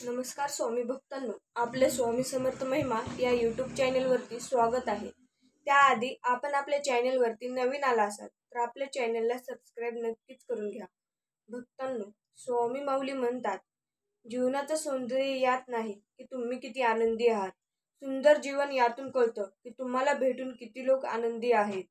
नमस्कार स्वामी भक्तांनो, आपले स्वामी समर्थ महिमा या यूट्यूब चॅनलवरती स्वागत आहे. त्याआधी आपण आपल्या चॅनलवरती नवीन आला असाल तर आपल्या चॅनलला सबस्क्राईब नक्कीच करून घ्या. भक्तांनो, स्वामी माऊली म्हणतात, जीवनाचं सौंदर्य यात नाही की तुम्ही किती आनंदी आहात, सुंदर जीवन यातून कळतं की तुम्हाला भेटून किती लोक आनंदी आहेत.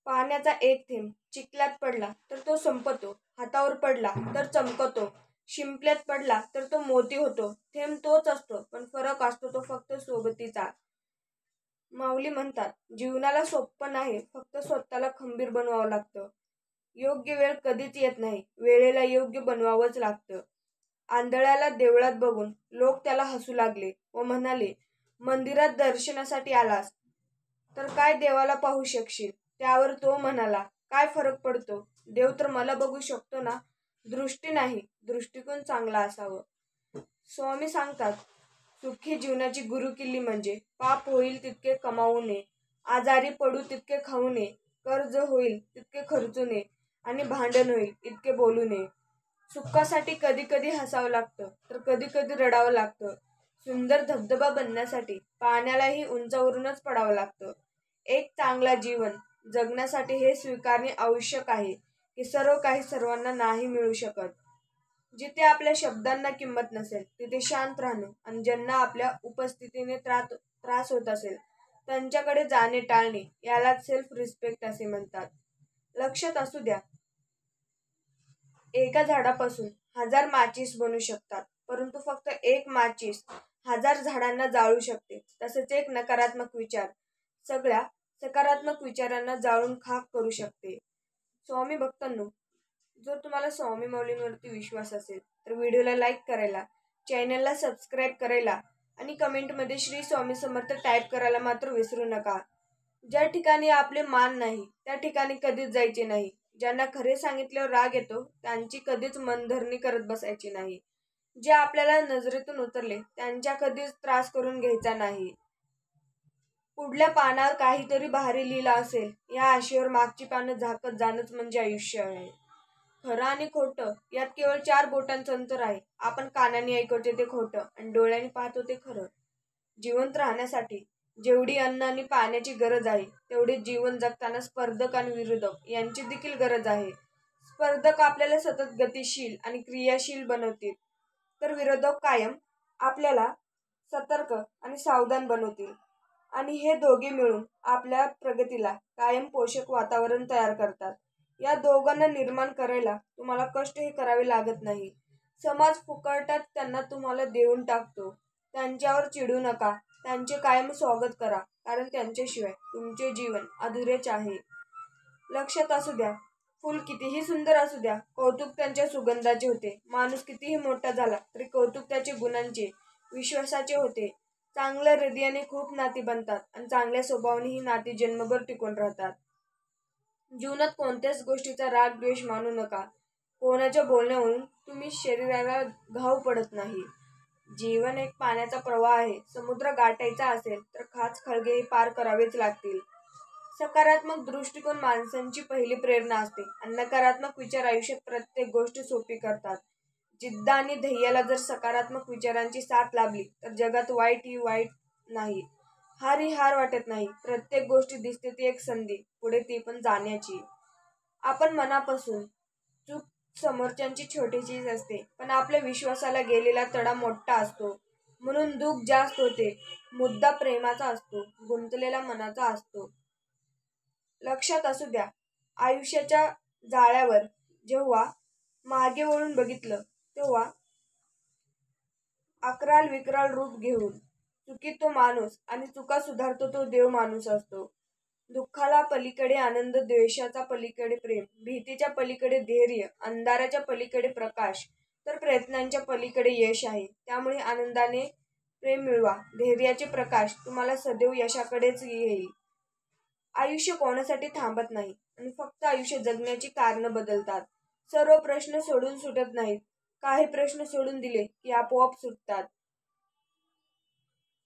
पाण्याचा एक थेंब चिखलात पडला तर तो संपतो, हातावर पडला तर चमकतो, शिंपल्यात पडला तर तो मोती होतो. थेंब तोच असतो, पण फरक असतो तो फक्त सोबतीचा. माऊली म्हणतात, जीवनाला सोपं नाही, फक्त स्वतःला खंबीर बनवावं लागतं. योग्य वेळ कधीच येत नाही, वेळेला योग्य बनवावंच लागतं. आंधळ्याला देवळात बघून लोक त्याला हसू लागले व म्हणाले, मंदिरात दर्शनासाठी आलास तर काय देवाला पाहू शकशील? त्यावर तो म्हणाला, काय फरक पडतो? देव तर मला बघू शकतो ना. दृष्टी नाही, दृष्टिकोन चांगला असावं. स्वामी सांगतात, सुखी जीवनाची गुरुकिल्ली म्हणजे पाप होईल तितके कमावू नये, आजारी पडू तितके खाऊ नये, कर्ज होईल तितके खर्चू नये आणि भांडण होईल इतके बोलू नये. सुखासाठी कधी कधी हसावं लागतं तर कधी कधी रडावं लागतं. सुंदर धबधबा बनण्यासाठी पाण्यालाही उंचावरूनच पडावं लागतं. एक चांगला जीवन जगण्यासाठी हे स्वीकारणे आवश्यक आहे की सर्व काही सर्वांना नाही मिळू शकत. जिथे आपल्या शब्दांना किंमत नसेल तिथे शांत राहणं आणि ज्यांना आपल्या उपस्थितीने त्रास होत असेल त्यांच्याकडे जाणे टाळणे यालाच सेल्फ रिस्पेक्ट असे म्हणतात. लक्षात असू द्या, एका झाडापासून 1000 माचीस बनू शकतात, परंतु फक्त एक माचीस 1000 झाडांना जाळू शकते. तसेच एक नकारात्मक विचार सगळ्या सकारात्मक विचारांना जाळून खाक करू शकते. स्वामी भक्तांनो, जर तुम्हाला स्वामी माऊलींवरती विश्वास असेल तर व्हिडिओला लाईक करायला, चॅनलला सबस्क्राईब करायला आणि कमेंटमध्ये श्री स्वामी समर्थ टाईप करायला मात्र विसरू नका. ज्या ठिकाणी आपले मान नाही त्या ठिकाणी कधीच जायचे नाही. ज्यांना खरे सांगितल्यावर राग येतो त्यांची कधीच मनधरणी करत बसायची नाही. जे आपल्याला नजरेतून उतरले त्यांच्या कधीच त्रास करून घ्यायचा नाही. पुढल्या पानावर काहीतरी भारी लिहिलं असेल या आशेवर मागची पानं झाकत जाणंच म्हणजे आयुष्य आहे. खरं आणि खोटं यात केवळ 4 बोटांचं अंतर आहे. आपण कानाने ऐकवते ते खोटं आणि डोळ्यांनी पाहतो ते खरं. जिवंत राहण्यासाठी जेवढी अन्न आणि पाण्याची गरज आहे तेवढे जीवन जगताना स्पर्धक आणि विरोधक यांची देखील गरज आहे. स्पर्धक आपल्याला सतत गतिशील आणि क्रियाशील बनवतील तर विरोधक कायम आपल्याला सतर्क आणि सावधान बनवतील आणि हे दोघे मिळून आपल्या प्रगतीला कायम पोषक वातावरण तयार करतात. या दोघांना निर्माण करायला तुम्हाला कष्ट हे करावे लागत नाही. समाज फुकटात त्यांना तुम्हाला देऊन टाकतो. त्यांच्यावर चिडू नका, त्यांचे कायम स्वागत करा, कारण त्यांच्याशिवाय तुमचे जीवन अधुरेच आहे. लक्षात असू द्या, फूल कितीही सुंदर असू द्या, कौतुक त्यांच्या सुगंधाचे होते. माणूस कितीही मोठा झाला तरी कौतुक त्याचे गुणांचे, विश्वासाचे होते. चांगल्या हृदयाने खूप नाती बनतात आणि चांगल्या स्वभावाने ही नाती जन्मभर टिकून राहतात. जीवनात कोणत्याच गोष्टीचा राग द्वेष मानू नका. कोणाच्या बोलण्यावरून तुम्ही शरीराला घाव पडत नाही. जीवन एक पाण्याचा प्रवाह आहे. समुद्र गाठायचा असेल तर खाच खळगे हे पार करावेच लागतील. सकारात्मक दृष्टिकोन माणसांची पहिली प्रेरणा असते आणि नकारात्मक विचार आयुष्यात प्रत्येक गोष्ट सोपी करतात. जिद्द आणि ध्येयाला जर सकारात्मक विचारांची साथ लाभली तर जगात वाईट ही वाईट नाही, हार ही हार वाटत नाही. प्रत्येक गोष्टी दिसते ती एक संधी, पुढे ती पण जाण्याची. आपण मनापासून चूक समोरच्यांची छोटीशीच असते, पण आपल्या विश्वासाला गेलेला तडा मोठा असतो म्हणून दुःख जास्त होते. मुद्दा प्रेमाचा असतो, गुंतलेला मनाचा असतो. लक्षात असू द्या, आयुष्याच्या जाळ्यावर जेव्हा मागे वळून बघितलं तेव्हा अकराल विकराल रूप घेऊन चुकीत तो माणूस आणि चुका सुधारतो तो देव माणूस असतो. दुःखाला पलीकडे आनंद, द्वेषाच्या पलीकडे प्रेम, भीतीच्या पलीकडे धैर्य, अंधाराच्या पलीकडे प्रकाश, तर प्रयत्नांच्या पलीकडे यश आहे. त्यामुळे आनंदाने प्रेम मिळवा. धैर्याचे प्रकाश तुम्हाला सदैव यशाकडेच येईल. आयुष्य कोणासाठी थांबत नाही आणि फक्त आयुष्य जगण्याची कारणं बदलतात. सर्व प्रश्न सोडून सुटत नाहीत. काही प्रश्न सोडून दिले की आपोआप सुटतात.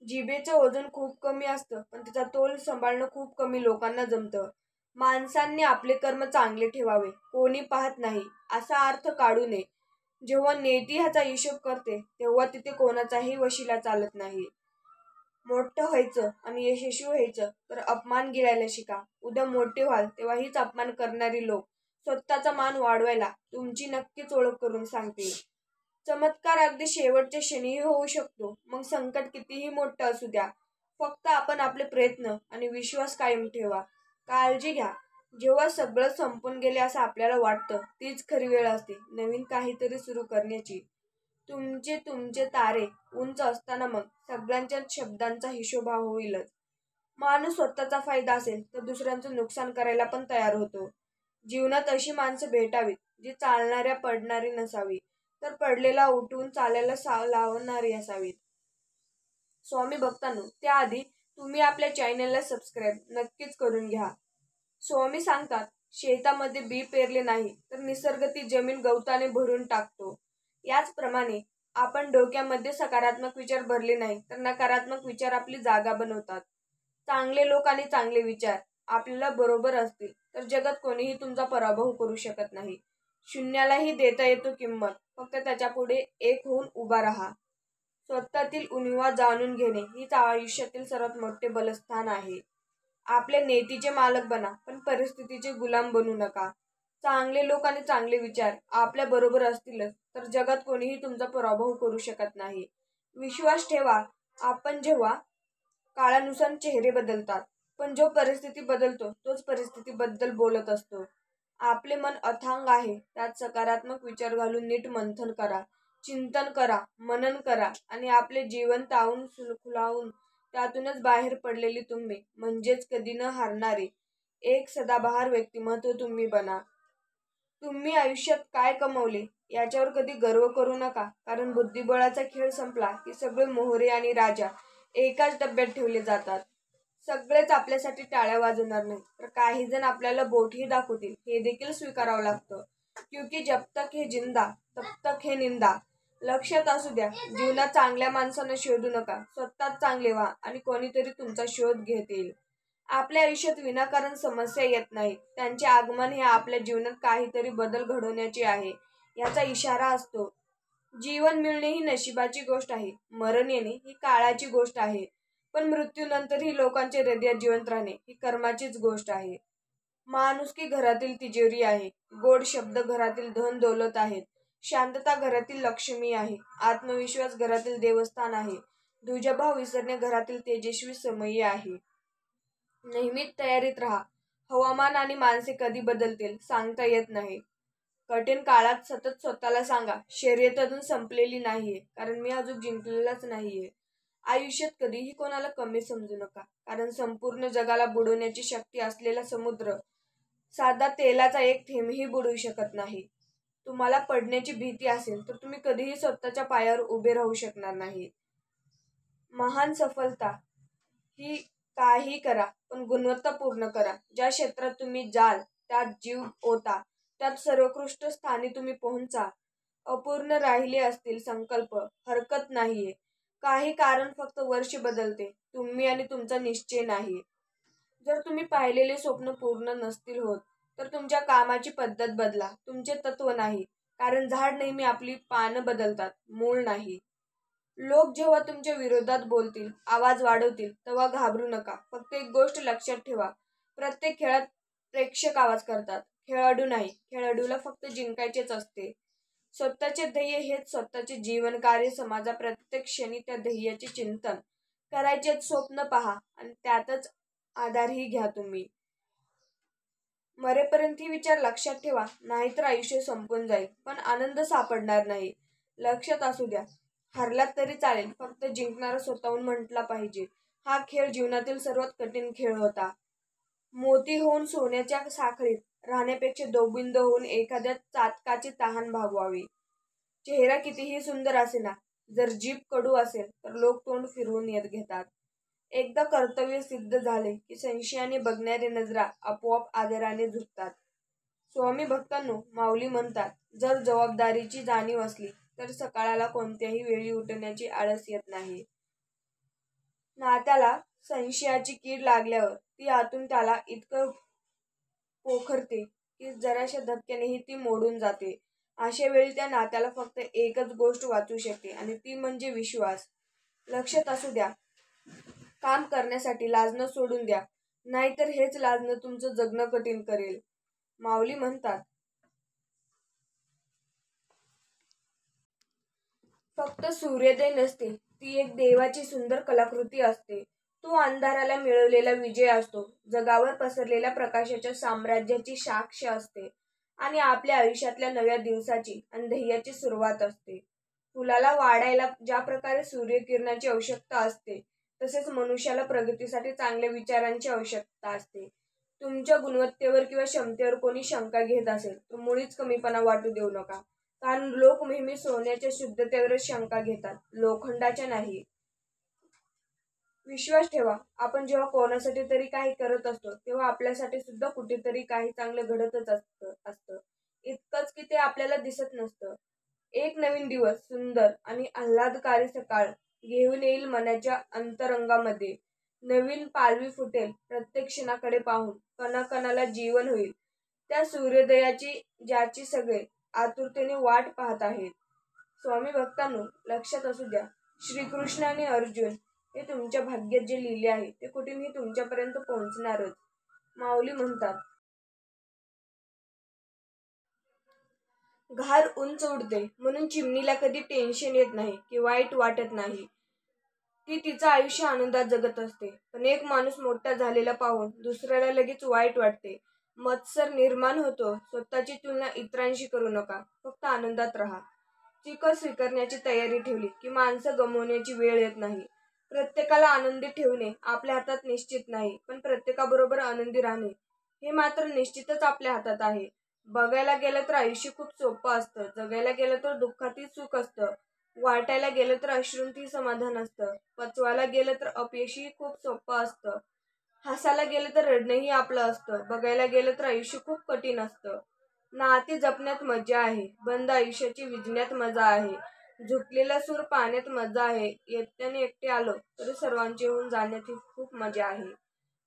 जिभेचं वजन खूप कमी असतं, पण तिचा तोल सांभाळणं खूप कमी लोकांना जमतं. माणसांनी आपले कर्म चांगले ठेवावे, कोणी पाहत नाही असा अर्थ काढू नये. जेव्हा नेती ह्याचा हिशोब करते तेव्हा तिथे कोणाचाही वशिला चालत नाही. मोठं व्हायचं आणि यशस्वी व्हायचं तर अपमान गिळायला शिका. उद्या मोठे व्हाल तेव्हा हीच अपमान करणारी लोक स्वतःचा मान वाढवायला तुमची नक्कीच ओळख करून सांगतील. चमत्कार अगदी शेवटच्या क्षणीही होऊ शकतो. मग संकट कितीही मोठं असू द्या, फक्त आपण आपले प्रयत्न आणि विश्वास कायम ठेवा. काळजी घ्या. जेव्हा सगळं संपून गेले असं आपल्याला वाटतं तीच खरी वेळ असते नवीन काहीतरी सुरू करण्याची. तुमचे तारे उंच असताना मग सगळ्यांच्या शब्दांचा हिशोब हा होईलच. माणूस स्वतःचा फायदा असेल तर दुसऱ्यांचं नुकसान करायला पण तयार होतो. जीवनात अशी माणसं भेटावीत जी चालणाऱ्या पडणारी नसावी, तर पडलेला उठवून चालायला लावणारी असावीत. स्वामी भक्तांनो, त्याआधी तुम्ही आपल्या चॅनलला सबस्क्राईब नक्कीच करून घ्या. स्वामी सांगतात, शेतामध्ये बी पेरले नाही तर निसर्ग ती जमीन गवताने भरून टाकतो. याचप्रमाणे आपण डोक्यामध्ये सकारात्मक विचार भरले नाही तर नकारात्मक विचार आपली जागा बनवतात. चांगले लोक आणि चांगले विचार आपल्याला बरोबर असतील तर जगात कोणीही तुमचा पराभव करू शकत नाही. शून्यालाही देता येतो किंमत, फक्त त्याच्यापुढे एक होऊन उभा राहा. स्वतःतील उणिवा जाणून घेणे हीच आयुष्यातील सर्वात मोठे बलस्थान आहे. आपल्या नेतीचे मालक बना, पण परिस्थितीचे गुलाम बनू नका. चांगले लोक आणि चांगले विचार आपल्या बरोबर असतीलच तर जगात कोणीही तुमचा पराभव करू शकत नाही. विश्वास ठेवा. आपण जेव्हा काळानुसार चेहरे बदलतात, पण जो परिस्थिती बदलतो तोच परिस्थितीबद्दल बोलत असतो. आपले मन अथांग आहे, त्यात सकारात्मक विचार घालून नीट मंथन करा, चिंतन करा, मनन करा आणि आपले जीवन तावून खुलावून त्यातूनच बाहेर पडलेली तुम्ही म्हणजेच कधी न हारणारे एक सदाबहार व्यक्तिमत्व तुम्ही बना. तुम्ही आयुष्यात काय कमवले याच्यावर कधी गर्व करू नका, कारण बुद्धिबळाचा खेळ संपला की सगळे मोहरे आणि राजा एकाच डब्यात ठेवले जातात. सगळेच आपल्यासाठी टाळ्या वाजवणार नाही, तर काही जण आपल्याला बोटही दाखवतील हे देखील स्वीकारावं लागतं. क्योंकि जब तक है जिंदा तब तक है निंदा. लक्षात असू द्या, जीवनात चांगल्या माणसांना शोधू नका, स्वतःच चांगले व्हा आणि कोणीतरी तुमचा शोध घेतील. आपल्या आयुष्यात विनाकारण समस्या येत नाहीत, त्यांचे आगमन हे आपल्या जीवनात काहीतरी बदल घडवण्याचे आहे याचा इशारा असतो. जीवन मिळणे ही नशिबाची गोष्ट आहे, मरण येणे ही काळाची गोष्ट आहे, पण मृत्यूनंतरही लोकांचे हृदयात जिवंत राहणे ही कर्माचीच गोष्ट आहे. माणुसकी घरातील तिजोरी आहे, गोड शब्द घरातील धन दौलत आहेत, शांतता घरातील लक्ष्मी आहे, आत्मविश्वास घरातील देवस्थान आहे, दुजाभाव विसरणे घरातील तेजस्वी समयी आहे. नेहमीच तयारीत राहा. हवामान आणि माणसे कधी बदलतील सांगता येत नाही. कठीण काळात सतत स्वतःला सांगा, शर्यत अजून संपलेली नाहीये, कारण मी अजून जिंकलेलाच नाहीये. आयुष्यात कधीही कोणाला कमी समजू नका, कारण संपूर्ण जगाला बुडवण्याची शक्ती असलेला समुद्र साधा तेलाचा एक थेंबही बुडवू शकत नाही. तुम्हाला पडण्याची भीती असेल तर तुम्ही कधीही स्वतःच्या पायावर उभे राहू शकणार नाही. महान सफलता ही काही करा, पण गुणवत्तापूर्ण करा. ज्या क्षेत्रात तुम्ही जाल त्यात जीव ओता, त्यात सर्वोत्कृष्ट स्थानी तुम्ही पोहोचा. अपूर्ण राहिले असतील संकल्प, हरकत नाहीये. काही कारण फक्त वर्ष बदलते, तुम्ही आणि तुमचा निश्चय नाही. जर तुम्ही पाहिलेले स्वप्न पूर्ण नसतील होत तर तुमच्या कामाची पद्धत बदला, तुमचे तत्व नाही. कारण झाड नेहमी आपली पानं बदलतात, मूळ नाही. लोक जेव्हा तुमच्या विरोधात बोलतील, आवाज वाढवतील, तेव्हा घाबरू नका. फक्त एक गोष्ट लक्षात ठेवा, प्रत्येक खेळात प्रेक्षक आवाज करतात, खेळाडू नाही. खेळाडूला फक्त जिंकायचेच असते. स्वतःचे ध्येय हेच स्वतःचे जीवन कार्य. समाजा प्रत्येक क्षणी त्या ध्येयाचे चिंतन करायचे. स्वप्न पहा आणि त्यातच आधारही घ्या. तुम्ही मरेपर्यंत ही विचार लक्षात ठेवा, नाहीतर आयुष्य संपून जाईल पण आनंद सापडणार नाही. लक्षात असू द्या, हरलात तरी चालेल, फक्त जिंकणारा स्वतःहून म्हटला पाहिजे. हा खेळ जीवनातील सर्वात कठीण खेळ होता. मोती होऊन सोन्याच्या साखळीत राहण्यापेक्षा दवबिंद होऊन एखाद्या चातकाची तहान भागवावी. चेहरा कितीही सुंदर असेना, जर जीभ कडू असेल तर लोक तोंड फिरवून येत घेतात. एकदा कर्तव्य सिद्ध झाले की संशयाने बघणारे नजरा आपोआप आदराने झुकतात. स्वामी भक्तांनो, माऊली म्हणतात, जर जबाबदारीची जाणीव असली तर सकाळला कोणत्याही वेळी उठण्याची आळस येत नाही. नात्याला संशयाची कीड लागल्यावर ती आतून त्याला इतकं पोखरते की जराशा धक्क्यानेही ती मोडून जाते. अशा वेळी त्या नात्याला फक्त एकच गोष्ट वाचू शकते आणि ती म्हणजे विश्वास. लक्षात असू द्या, काम करण्यासाठी लाजणं सोडून द्या, नाहीतर हेच लाजणं तुमचं जगणं कठीण करेल. माऊली म्हणतात, फक्त सूर्योदय नसते, ती एक देवाची सुंदर कलाकृती असते. तो अंधाराला मिळवलेला विजय असतो, जगावर पसरलेल्या प्रकाशाच्या साम्राज्याची साक्ष असते आणि आपल्या आयुष्यातल्या नव्या दिवसाची आणि ध्येयाची सुरुवात असते. फुलाला वाढायला ज्या प्रकारे सूर्यकिरणाची आवश्यकता असते, तसेच मनुष्याला प्रगतीसाठी चांगल्या विचारांची आवश्यकता असते. तुमच्या गुणवत्तेवर किंवा क्षमतेवर कोणी शंका घेत असेल तर मुळीच कमीपणा वाटू देऊ नका. कारण लोक नेहमी सोन्याच्या शुद्धतेवरच शंका घेतात, लोखंडाच्या नाही. विश्वास ठेवा, आपण जेव्हा कोणासाठी तरी काही करत असतो तेव्हा आपल्यासाठी सुद्धा कुठेतरी काही चांगलं घडतच असतं. इतकंच की ते आपल्याला दिसत नसतं. एक नवीन दिवस, सुंदर आणि आल्हादकारी सकाळ घेऊन येईल मनाच्या अंतरंगामध्ये. नवीन पालवी फुटेल प्रत्येक क्षणाकडे पाहून, कणाकणाला जीवन होईल. त्या सूर्योदयाची ज्याची सगळे आतुरतेने वाट पाहत आहेत. स्वामी भक्तांनो, लक्षात असू द्या, श्रीकृष्ण आणि अर्जुन हे तुमच्या भाग्यात जे लिहिले आहे ते कुठेही तुमच्यापर्यंत पोहोचणारच. माऊली म्हणतात, घार उंच उडते म्हणून चिमणीला कधी टेन्शन येत नाही की वाईट वाटत नाही. ती तिचं आयुष्य आनंदात जगत असते. पण एक माणूस मोठा झालेला पाहून दुसऱ्याला लगेच वाईट वाटते, मत्सर निर्माण होतो. स्वतःची तुलना इतरांशी करू नका, फक्त आनंदात राहा. चिखल स्वीकारण्याची तयारी ठेवली की माणसं गमावण्याची वेळ येत नाही. प्रत्येकाला आनंदी ठेवणे आपल्या हातात निश्चित नाही, पण प्रत्येकाबरोबर आनंदी राहणे हे मात्र निश्चितच आपल्या हातात आहे. बघायला गेलं तर आयुष्य खूप सोपं असतं, जगायला गेलं तर दुःखातही सुख असतं, वाटायला गेलं तर अश्रूंतही समाधान असतं, पचवायला गेलं तर अपयशही खूप सोपं असतं, हसायला गेलं तर रडणंही आपलं असतं, बघायला गेलं तर आयुष्य खूप कठीण असतं. नाती जपण्यात मजा आहे, बंद आयुष्याची विजण्यात मजा आहे, झुकलेला सूर पाण्यात मजा आहे, एकट्याने एकटे आलो तरी सर्वांचे होऊन जाण्यात खूप मजा आहे.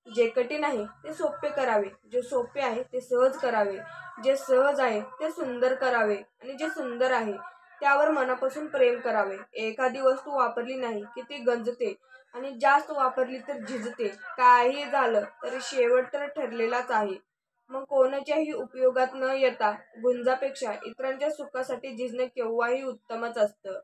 जे कठीण आहे ते सोपे करावे, जे सोपे आहे ते सहज करावे, जे सहज आहे ते सुंदर करावे आणि जे सुंदर आहे त्यावर मनापासून प्रेम करावे. एखादी वस्तू वापरली नाही की ती गंजते आणि जास्त वापरली तर झिजते. काही झालं तरी शेवट तर ठरलेलाच आहे. मग कोणाच्याही उपयोगात न येता गुंजापेक्षा इतरांच्या सुखासाठी झिजणं केव्हाही उत्तमच असतं.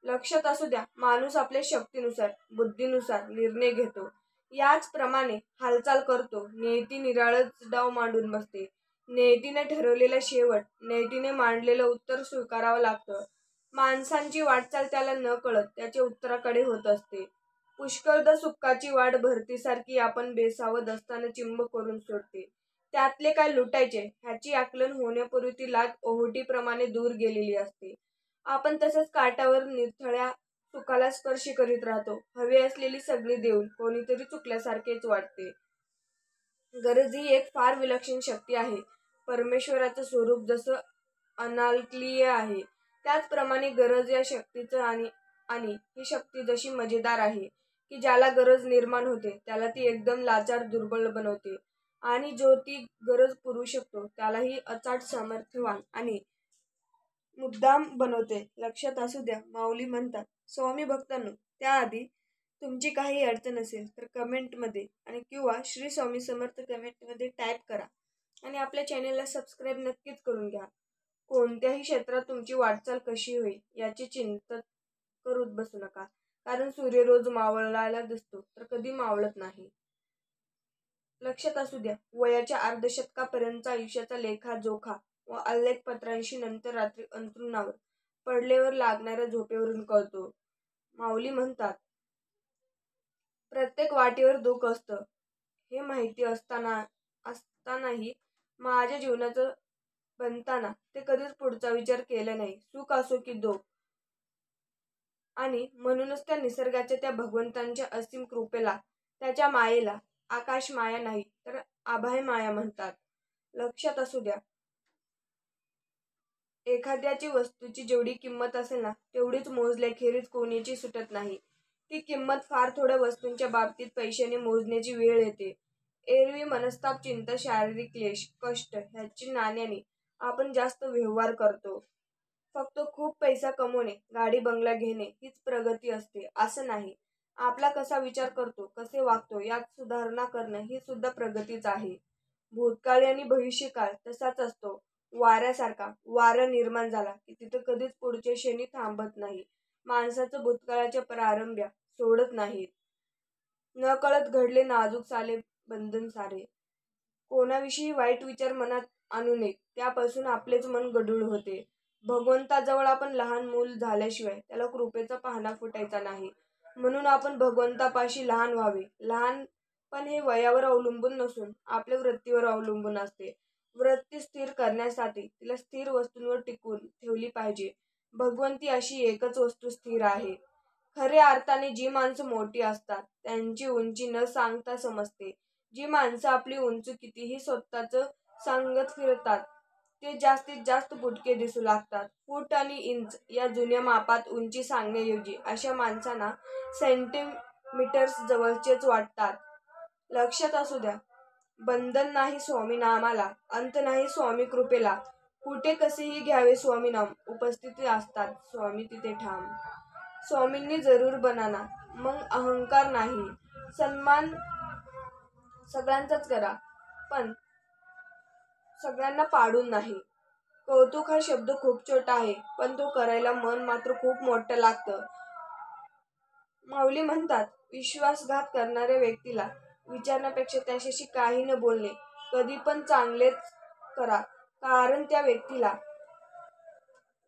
लक्षात असू द्या, माणूस आपल्या शक्तीनुसार, बुद्धीनुसार निर्णय घेतो, याचप्रमाणे हालचाल करतो. नियती निराळच डाव मांडून बसते. नियतीने ठरवलेला शेवट, नियतीने मांडलेलं उत्तर स्वीकारावं लागतं. माणसांची वाटचाल त्याला न कळत त्याच्या उत्तराकडे होत असते. पुष्कळदा सुखाची वाट भरतीसारखी आपण बेसावध असताना चिंब करून सोडते. त्यातले काय लुटायचे ह्याची आकलन होण्यापूर्वी ती लाट ओहोटीप्रमाणे दूर गेलेली असते. आपण तसेच काठावर निरथळ्या सुखाला स्पर्श करीत राहतो. हवे असलेली सगळी देऊन कोणीतरी चुकल्यासारखेच वाटते. गरज ही एक फार विलक्षण शक्ती आहे. परमेश्वराचं स्वरूप जसं अनाकलनीय आहे, त्याचप्रमाणे गरज या शक्तीचं आणि ही शक्ती जशी मजेदार आहे की ज्याला गरज निर्माण होते त्याला ती एकदम लाचार दुर्बल बनवते आणि जो ती गरज पुरवू शकतो त्यालाही अचाट सामर्थ्यवान आणि मुद्दाम बनवते. लक्षात असू द्या, माऊली म्हणतात, स्वामी भक्तांनो, त्याआधी तुमची काही अडचण असेल तर कमेंटमध्ये आणि किंवा श्री स्वामी समर्थ कमेंटमध्ये टाईप करा आणि आपल्या चॅनेलला सबस्क्राईब नक्कीच करून घ्या. कोणत्याही क्षेत्रात तुमची वाटचाल कशी होईल याची चिंता करूच बसू नका, कारण सूर्य रोज मावळायला दिसतो तर कधी मावळत नाही. लक्षात असू द्या, वयाच्या अर्धशतकापर्यंतचा आयुष्याचा लेखाजोखा व आलेख पत्रांशी नंतर रात्री अंथरुणावर पडल्यावर लागणाऱ्या झोपेवरून कळतो. माऊली म्हणतात, प्रत्येक वाटेवर दुःख असतं हे माहिती असतानाही माझ्या जीवनाचं बनताना ते कधीच पुढचा विचार केला नाही, सुख असो की दुःख. आणि म्हणूनच त्या निसर्गाच्या, त्या भगवंतांच्या असीम कृपेला, त्याच्या मायेला आकाश माया नाही तर आभाय माया म्हणतात. लक्षात असू द्या, एखाद्याची वस्तूची जेवढी किंमत असेल ना तेवढीच मोजल्याखेरीज कोणीची सुटत नाही. ती किंमत फार थोड्या वस्तूंच्या बाबतीत पैशाने मोजण्याची वेळ येते. एरवी मनस्ताप, चिंता, शारीरिक क्लेश, कष्ट ह्याची नाण्याने आपण जास्त व्यवहार करतो. फक्त खूप पैसा कमवणे, गाडी बंगला घेणे हीच प्रगती असते असं नाही. आपला कसा विचार करतो, कसे वागतो यात सुधारणा करणं ही सुद्धा प्रगतीच आहे. भूतकाळ आणि भविष्यकाळ तसाच असतो. वाऱ्यासारखा. वारा निर्माण झाला की तिथं कधीच पुढच्या क्षणी थांबत नाही. माणसाचं भूतकाळाच्या प्रारंभ्या सोडत नाहीत. नकळत घडले नाजूक साले बंधन सारे. कोणाविषयी वाईट विचार मनात आणू नये, त्यापासून आपलेच मन गढूळ होते. भगवंताजवळ आपण लहान मूल झाल्याशिवाय त्याला कृपेचा पाहणा फुटायचा नाही. म्हणून आपण भगवंतापाशी लहान व्हावे. लहानपण हे वयावर अवलंबून नसून आपल्या वृत्तीवर अवलंबून असते. वृत्ती स्थिर करण्यासाठी तिला स्थिर वस्तूंवर टिकवून ठेवली पाहिजे. भगवंती अशी एकच वस्तू स्थिर आहे. खऱ्या अर्थाने जी माणसं मोठी असतात त्यांची उंची न सांगता समजते. जी माणसं आपली उंची कितीही स्वतःच सांगत फिरतात ते जास्तीत जास्त बुटके दिसू लागतात. फूट आणि इंच या जुन्या मापात उंची सांगण्याऐवजी अशा माणसांना सेंटीमीटर्स जवळचेच वाटतात. लक्षात असू द्या, बंधन नाही स्वामी नामाला, अंत नाही स्वामी कृपेला. कुठे कसेही घ्यावे स्वामी नाम, उपस्थिती असतात स्वामी तिथे ठाम. स्वामींनी जरूर बनाना, मग अहंकार नाही. सन्मान सगळ्यांचाच करा, पण सगळ्यांना पाडून नाही. कौतुक हा शब्द खूप छोटा आहे, पण तो करायला मन मात्र खूप मोठं लागतं. माऊली म्हणतात, विश्वासघात करणाऱ्या व्यक्तीला विचारण्यापेक्षा त्याच्याशी काही न बोलणे. कधी पण चांगलेच करा, कारण त्या व्यक्तीला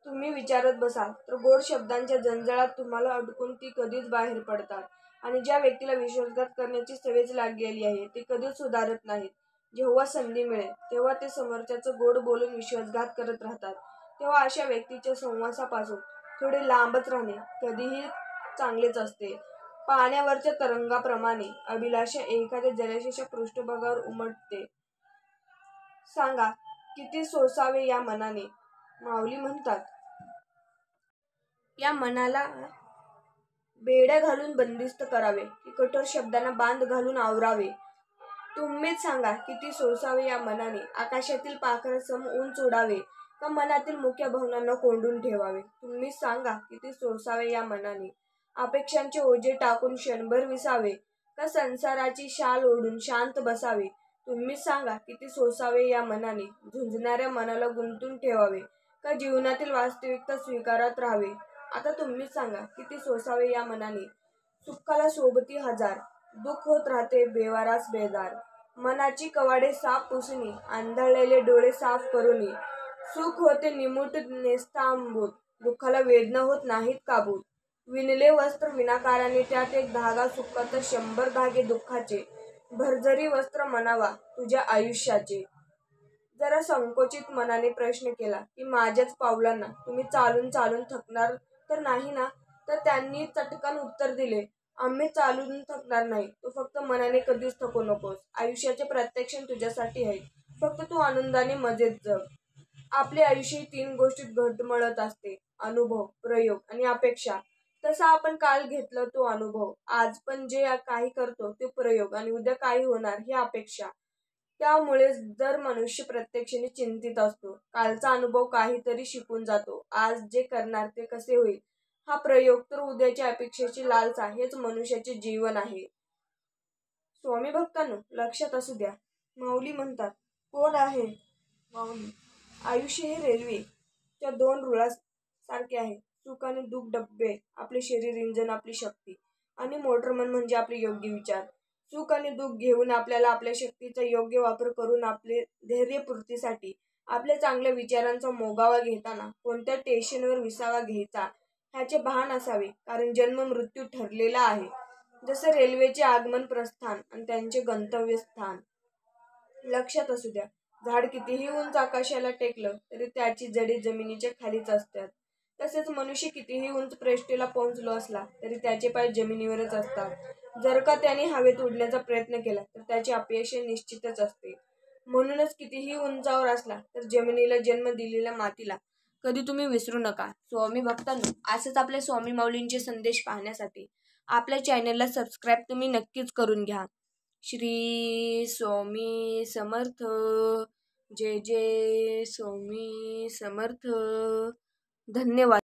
तुम्ही विचारत बसाल तर गोड शब्दांच्या जंजाळात तुम्हाला अडकून ती कधीच बाहेर पडतात. आणि ज्या व्यक्तीला विश्वासघात करण्याची सवयच लागलेली आहे ते कधीच सुधारत नाहीत. जेव्हा संधी मिळेल तेव्हा ते समोरच्याचं गोड बोलून विश्वासघात करत राहतात. तेव्हा अशा व्यक्तीच्या सहवासापासून थोडे लांबच राहणे कधीही चांगलेच असते. पाण्यावरच्या तरंगाप्रमाणे अभिलाषा एखाद्या जलाशयाच्या पृष्ठभागावर उमटते. सांगा किती सोसावे या मनाने. माऊली म्हणतात, या मनाला बेड्या घालून बंदिस्त करावे की कठोर शब्दांना बांध घालून आवरावे. तुम्हीच सांगा किती सोसावे या मनाने. आकाशातील पाखरासम उंच उडावे का मनातील मुख्य भावनांना कोंडून ठेवावे. तुम्हीच सांगा किती सोसावे या मनाने. अपेक्षांचे ओझे टाकून क्षणभर विसावे का संसाराची शाल ओढून शांत बसावे. तुम्हीच सांगा किती सोसावे या मनाने. झुंजणाऱ्या मनाला गुंतून ठेवावे का जीवनातील वास्तविकता स्वीकारत राहावे. आता तुम्हीच सांगा किती सोसावे या मनाने. सुखाला सोबती हजार, दुःख होत राहते बेवारास बेजार. मनाची कवाडे साफ पुसणी, आंधळलेले डोळे साफ करूनी. सुख होते निमूट नेस्तांभूत, दुःखाला वेदना होत नाहीत काबूत. विणले वस्त्र विनाकाराने त्यात एक धागा सुखाचा, 100 धागे दुःखाचे. भरजरी वस्त्र म्हणावा तुझ्या आयुष्याचे. जरा संकोचित मनाने प्रश्न केला की माझ्याच पावलांना तुम्ही चालून चालून थकणार तर नाही ना. तर त्यांनी चटकन उत्तर दिले, आम्ही चालून थकणार नाही. तू फक्त मनाने कधीच थकू नकोस. आयुष्याचे प्रत्येक क्षण तुझ्यासाठी आहेत. फक्त तू आनंदाने मजेत जग. आपले आयुष्य ही 3 गोष्टीत घटमळत असते, अनुभव, प्रयोग आणि अपेक्षा. तसा आपण काल घेतला तो अनुभव, आज पण जे काही करतो ते प्रयोग आणि उद्या काय होणार ही अपेक्षा. त्यामुळे जर मनुष्य प्रत्येक क्षणी चिंतित असतो, कालचा अनुभव काहीतरी शिकून जातो. आज जे करणार ते कसे होईल हा प्रयोग, तर उद्याच्या अपेक्षेची लालसा हेच मनुष्याचे जीवन आहे. स्वामी भक्तांनो, लक्षात असू द्या. माऊली म्हणतात, कोण आहे माऊली? आयुष्य हे रेल्वेच्या 2 रुळांसारखे आहे. सुख आणि दुःख डबे, आपले शरीर इंजन, आपली शक्ती, आणि मोटरमन म्हणजे आपले योग्य विचार. सुख आणि दुःख घेऊन आपल्याला आपल्या शक्तीचा योग्य वापर करून आपले धैर्यपूर्तीसाठी आपल्या चांगल्या विचारांचा मोगावा घेताना कोणत्या स्टेशनवर विसावा घ्यायचा ह्याचे भान असावे. कारण जन्म मृत्यू ठरलेला आहे, जसं रेल्वेचे आगमन प्रस्थान आणि त्यांचे गंतव्यस्थान. लक्षात असू द्या, झाड कितीही उंच आकाशाला टेकलं तरी त्याची जडे जमिनीच्या खालीच असतात. तसेच मनुष्य कितीही उंच प्रेष्ठेला पोहोचलो असला तरी त्याचे पाय जमिनीवरच असतात. जर का त्याने हवेत उडण्याचा प्रयत्न केला तर त्याचे अपयश निश्चितच असते. म्हणूनच कितीही उंचावर असला तर जमिनीला जन्म दिलेल्या मातीला कधी तुम्ही विसरू नका. स्वामी भक्तांनो, असंच आपल्या स्वामी माऊलींचे संदेश पाहण्यासाठी आपल्या चॅनलला सबस्क्राईब तुम्ही नक्कीच करून घ्या. श्री स्वामी समर्थ. जय जय स्वामी समर्थ. धन्यवाद.